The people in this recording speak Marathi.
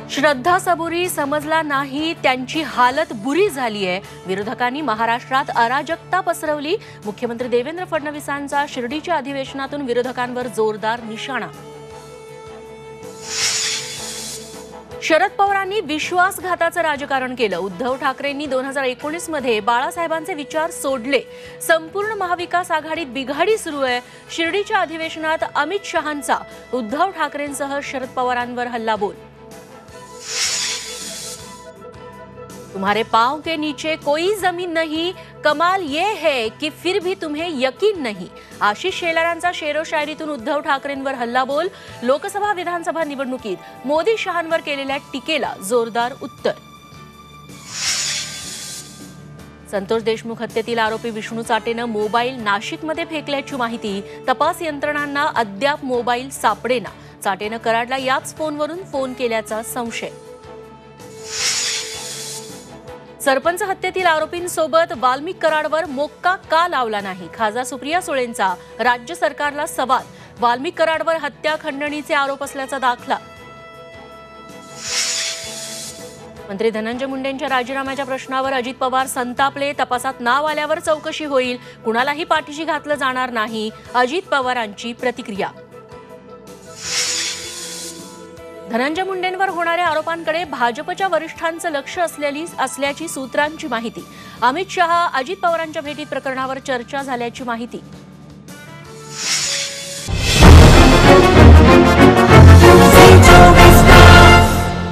श्रद्धा सबुरी समजला नाही, त्यांची हालत बुरी झाली आहे। विरोधकांनी महाराष्ट्रात अराजकता पसरवली। मुख्यमंत्री देवेंद्र फडणवीसांचा शिर्डीच्या अधिवेशनातून विरोधकांवर जोरदार निशाणा। शरद पवारांनी विश्वासघाताचं राजकारण केलं। उद्धव ठाकरेंनी 2019 मध्ये बाळासाहेबांचे विचार सोडले। संपूर्ण महाविकास आघाडीत बिघाडी सुरू आहे। शिर्डीच्या अधिवेशनात अमित शहांचा उद्धव ठाकरेंसह शरद पवारांवर हल्लाबोल। तुम्हारे पांव के नीचे कोई जमीन नहीं, कमाल ये है कि फिर भी तुम्हें यकीन नहीं। आशिष शेलारांचा शेरो शायरीतून उद्धव ठाकरेंवर हल्लाबोल। लोकसभा विधानसभा निवडणुकीत मोदी शहांवर केलेल्या टीकेला जोरदार उत्तर। संतोष देशमुख हत्येतील आरोपी विष्णू चाटेनं मोबाईल नाशिकमध्ये फेकल्याची माहिती। तपास यंत्रणांना अद्याप मोबाईल सापडेना। चाटेनं कराडला याच फोनवरून फोन केल्याचा संशय। सरपंच हत्येतील आरोपींसोबत वाल्मिक कराडवर मोक्का का लावला नाही? खासदार सुप्रिया सुळेंचा राज्य सरकारला सवाल। वाल्मिक कराडवर हत्या खंडणीचे आरोप असल्याचा दाखला। मंत्री धनंजय मुंडेंच्या राजीनाम्याच्या प्रश्नावर अजित पवार संतापले। तपासात नाव आल्यावर चौकशी होईल, कुणालाही पाठीशी घातलं जाणार नाही, अजित पवारांची प्रतिक्रिया। धनंजय मुंडेंवर होणाऱ्या आरोपांकडे भाजपच्या वरिष्ठांचं लक्ष असल्याची सूत्रांची माहिती। अमित शहा अजित पवारांच्या भेटीत प्रकरणावर चर्चा झाल्याची माहिती।